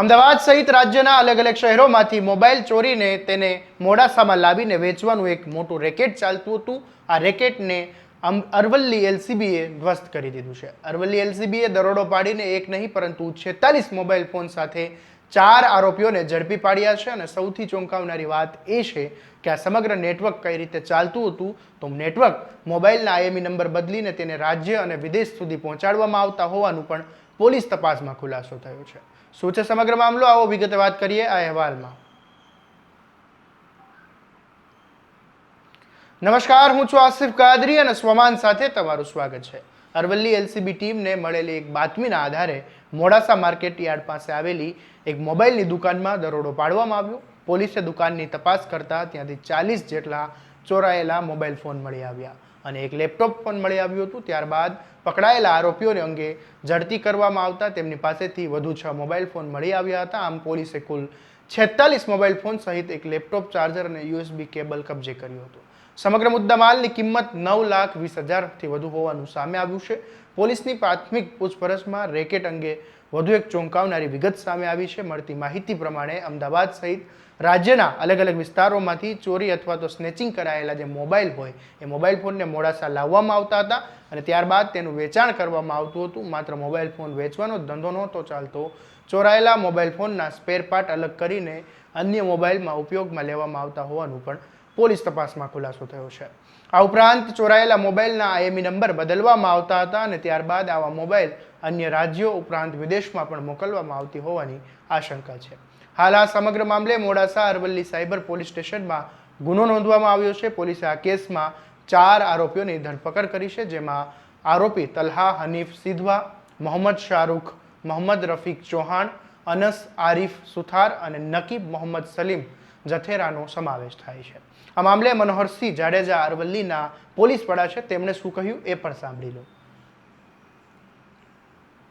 અમદાવાદ સહિત રાજ્યના અલગ અલગ શહેરોમાંથી મોબાઈલ ચોરીને તેને મોડાસામાં લાવીને વેચવાનું એક મોટું રેકેટ ચાલતું હતું. આ રેકેટને અરવલ્લી એલસીબીએ ધ્વસ્ત કરી દીધું છે. અરવલ્લી એલસીબીએ દરોડો પાડીને એક નહીં પરંતુ 46 મોબાઈલ ફોન સાથે 4 આરોપીઓને ઝડપી પાડ્યા છે. અને સૌથી ચોંકાવનારી વાત એ છે કે આ સમગ્ર નેટવર્ક કઈ રીતે ચાલતું હતું. તો નેટવર્ક મોબાઈલના આઈએમઈ નંબર બદલીને તેને રાજ્ય અને વિદેશ સુધી પહોંચાડવામાં આવતા હોવાનું પણ પોલીસ તપાસમાં ખુલાસો થયો છે. શું છે સમગ્ર મામલો, આવો વિગતે વાત કરીએ આ અહેવાલમાં. નમસ્કાર, હું છું આસિફ કાદરી અને સ્વમાન સાથે તમારું સ્વાગત છે. અરવલ્લી એલસીબી ટીમને મળેલી એક બાતમીના આધારે મોડાસા માર્કેટ યાર્ડ પાસે આવેલી એક મોબાઈલની દુકાનમાં દરોડો પાડવામાં આવ્યો. પોલીસે દુકાનની તપાસ કરતા ત્યાંથી 40 જેટલા ચોરાયેલા મોબાઈલ ફોન મળી આવ્યા અને એક લેપટોપ પણ મળી આવ્યું હતું. ત્યારબાદ પકડાયેલા આરોપીઓને અંગે ઝડપી કરવામાં આવતા તેમની પાસેથી વધુ 6 મોબાઈલ ફોન મળી આવ્યા હતા. આમ પોલીસે કુલ 46 મોબાઈલ ફોન સહિત એક લેપટોપ, ચાર્જર અને યુએસબી કેબલ કબજે કર્યું હતું. સમગ્ર મુદ્દામાલની કિંમત 9,20,000થી વધુ હોવાનું સામે આવ્યું છે. પોલીસની પ્રાથમિક પૂછપરછમાં રેકેટ અંગે વધુ એક ચોંકાવનારી વિગત સામે આવી છે. મળતી માહિતી પ્રમાણે અમદાવાદ સહિત રાજ્યના અલગ અલગ વિસ્તારોમાંથી ચોરી અથવા તો સ્નેચિંગ કરાયેલા જે મોબાઈલ હોય એ મોબાઈલ ફોનને મોડાસા લાવવામાં આવતા હતા અને ત્યારબાદ તેનું વેચાણ કરવામાં આવતું હતું. માત્ર મોબાઈલ ફોન વેચવાનો ધંધો નહોતો ચાલતો. ચોરાયેલા મોબાઈલ ફોનના સ્પેર પાર્ટ અલગ કરીને અન્ય મોબાઈલમાં ઉપયોગમાં લેવામાં આવતા હોવાનું પણ પોલીસ તપાસમાં ખુલાસો થયો છે. આ ઉપરાંત ચોરાયેલા મોબાઈલના આઈએમઈ નંબર બદલવામાં આવતા હતા અને ત્યારબાદ આવા મોબાઈલ અન્ય રાજ્યો ઉપરાંત વિદેશમાં પણ મોકલવામાં આવતી હોવાની આશંકા છે. હાલ આ સમગ્ર મામલે મોડાસા અરવલ્લી સાયબર પોલીસ સ્ટેશનમાં ગુનો નોંધવામાં આવ્યો છે. પોલીસે આ કેસમાં 4 આરોપીઓની ધરપકડ કરી છે, જેમાં આરોપી તલહા હનીફ સિધવા, મોહમ્મદ શાહરૂખ, મોહમ્મદ રફીક ચૌહાણ, અનસ આરિફ સુથાર અને નકીબ મોહમ્મદ સલીમ જથેરાનો સમાવેશ થાય છે. આ મામલે મનોહરસિંહ જાડેજા અરવલ્લીના પોલીસ વડા છે, તેમણે શું કહ્યું એ પણ સાંભળી લો.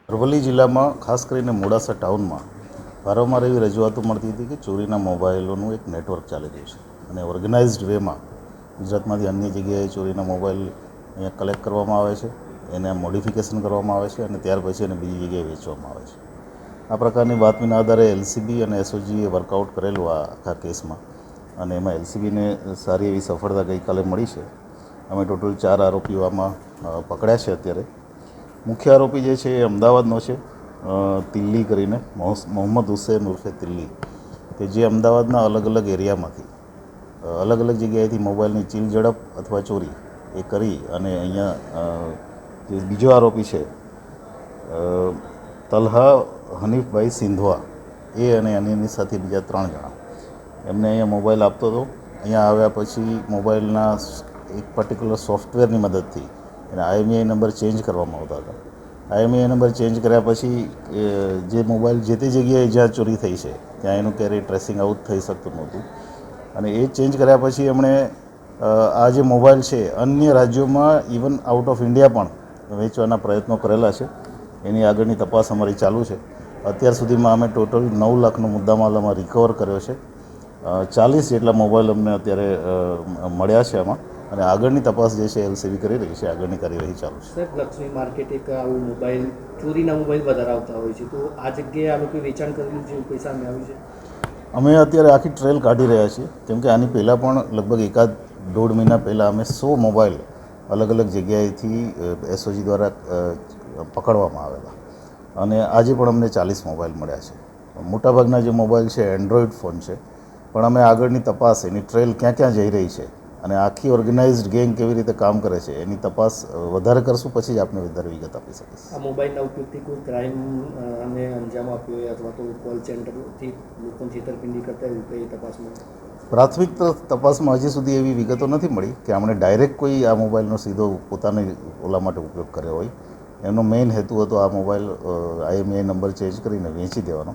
અરવલ્લી જિલ્લામાં ખાસ કરીને મોડાસા ટાઉનમાં વારંવાર એવી રજૂઆતો મળતી હતી કે ચોરીના મોબાઈલોનું એક નેટવર્ક ચાલી રહ્યું છે અને ઓર્ગેનાઇઝડ વેમાં ગુજરાતમાંથી અન્ય જગ્યાએ ચોરીના મોબાઈલ અહીંયા કલેક્ટ કરવામાં આવે છે, એને મોડિફિકેશન કરવામાં આવે છે અને ત્યાર પછી એને બીજી જગ્યાએ વેચવામાં આવે છે. આ પ્રકારની બાતમીના આધારે એલસીબી અને એસઓજીએ વર્કઆઉટ કરેલું આ આખા કેસમાં અને એમાં એલસીબીને સારી એવી સફળતા ગઈકાલે મળી છે. અમે ટોટલ 4 આરોપીઓ આમાં પકડ્યા છે. અત્યારે મુખ્ય આરોપી જે છે એ અમદાવાદનો છે, તિલ્લી કરીને મોહમ્મદ હુસૈન ઉર્ફે તિલ્લી, કે જે અમદાવાદના અલગ અલગ એરિયામાંથી અલગ અલગ જગ્યાએથી મોબાઈલની ચીલ ઝડપ અથવા ચોરી એ કરી અને અહીંયા જે બીજો આરોપી છે તલહા હનીફભાઈ સિંધવા, એ અને એની સાથે બીજા 3 જણા એમને અહીંયા મોબાઈલ આપતો હતો. અહીંયા આવ્યા પછી મોબાઈલના એક પર્ટિક્યુલર સોફ્ટવેરની મદદથી એના આઈએમઈઆઈ નંબર ચેન્જ કરવામાં આવતા હતા. આઈએમઈઆઈ નંબર ચેન્જ કર્યા પછી જે મોબાઈલ જે તે જગ્યાએ જ્યાં ચોરી થઈ છે ત્યાં એનું ક્યારેય ટ્રેસિંગ આઉટ થઈ શકતું નહોતું અને એ ચેન્જ કર્યા પછી એમણે આ જે મોબાઈલ છે અન્ય રાજ્યોમાં ઇવન આઉટ ઓફ ઇન્ડિયા પણ વેચવાના પ્રયત્નો કરેલા છે. એની આગળની તપાસ અમારી ચાલુ છે. અત્યાર સુધીમાં અમે ટોટલ 9 લાખનો મુદ્દામાલ આમાં રિકવર કર્યો છે. 40 જેટલા મોબાઈલ અમને અત્યારે મળ્યા છે આમાં અને આગળની તપાસ જે છે એલસીબી કરી રહી છે. આગળની કાર્યવાહી ચાલુ છે. સાહેબ, લક્ષ્મી માર્કેટ એક આવું મોબાઈલ ચોરીના મોબાઈલ વધારે આવતા હોય છે, તો આ જગ્યાએ આ લોકો વેચાણ કરેલું છે કોઈ સામે આવ્યું છે? અમે અત્યારે આખી ટ્રેલ કાઢી રહ્યા છીએ, કેમ કે આની પહેલાં પણ લગભગ 1.5 મહિના પહેલાં અમે 100 મોબાઈલ અલગ અલગ જગ્યાએથી એસઓજી દ્વારા પકડવામાં આવેલા અને આજે પણ અમને 40 મોબાઈલ મળ્યા છે. મોટાભાગના જે મોબાઈલ છે એન્ડ્રોઈડ ફોન છે, પણ અમે આગળની તપાસ એની ટ્રેલ ક્યાં ક્યાં જઈ રહી છે અને આખી ઓર્ગેનાઇઝડ ગેંગ કેવી રીતે કામ કરે છે એની તપાસ વધારે કરશું, પછી જ આપને વધારે વિગત આપી શકીશ. આ મોબાઈલના ઉપયોગથી કોઈ ક્રાઇમ અને અંજામ આપ્યો હોય અથવા તો કોલ સેન્ટરથી લોકોને છેતરપિંડી કરતા એવું કંઈ તપાસમાં? પ્રાથમિક તપાસમાં હજી સુધી એવી વિગતો નથી મળી કે આમણે ડાયરેક્ટ કોઈ આ મોબાઈલનો સીધો પોતાની ઓલા માટે ઉપયોગ કર્યો હોય. એનો મેઇન હેતુ હતો આ મોબાઈલ આઈએમઈઆઈ નંબર ચેન્જ કરીને વેચી દેવાનો.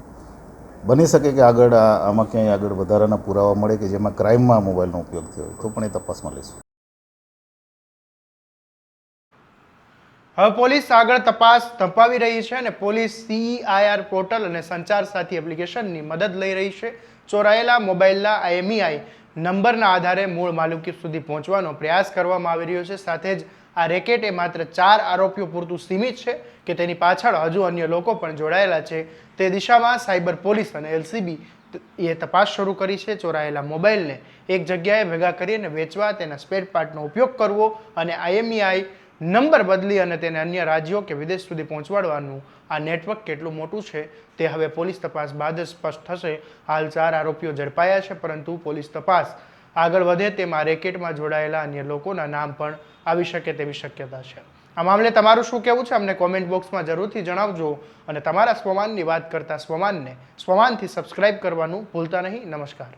બની શકે કે આગળ આમાં ક્યાંય આગળ વધારાના પુરાવા મળે કે જેમાં ક્રાઇમમાં મોબાઈલનો ઉપયોગ થયો હોય તો પણ એ તપાસમાં લઈશું. હવે પોલીસ આગળ તપાસ ધપાવી રહી છે અને પોલીસ CEIR પોર્ટલ અને સંચાર સાથી એપ્લિકેશનની મદદ લઈ રહી છે. ચોરાયેલા મોબાઈલના આઈએમઈઆઈ નંબરના આધારે મૂળ માલિકી સુધી પહોંચવાનો પ્રયાસ કરવામાં આવી રહ્યો છે. સાથે જ આ રેકેટ એ માત્ર 4 આરોપીઓ પૂરતું સીમિત છે કે તેની પાછળ હજુ અન્ય લોકો પણ જોડાયેલા છે તે દિશામાં સાયબર પોલીસ અને એલસીબી એ તપાસ શરૂ કરી છે. ચોરાયેલા મોબાઈલને એક જગ્યાએ ભેગા કરીને વેચવા, તેના સ્પેર પાર્ટનો ઉપયોગ કરવો અને IMEI નંબર બદલી અને તેને અન્ય રાજ્યો કે વિદેશ સુધી પહોંચાડવાનું આ નેટવર્ક કેટલું મોટું છે તે હવે પોલીસ તપાસ બાદ જ સ્પષ્ટ થશે. હાલ 4 આરોપીઓ ઝડપાયા છે, પરંતુ પોલીસ તપાસ આગળ વધે તેમાં રેકેટમાં જોડાયેલા અન્ય લોકોના નામ પણ આવી શકે તેવી શક્યતા છે. આ મામલે તમારું શું કહેવું છે અમને કોમેન્ટ બોક્સમાં જરૂરથી જણાવજો અને તમારા સ્વમાનની વાત કરતા સ્વમાનને સ્વમાનથી સબસ્ક્રાઇબ કરવાનું ભૂલતા નહીં. નમસ્કાર.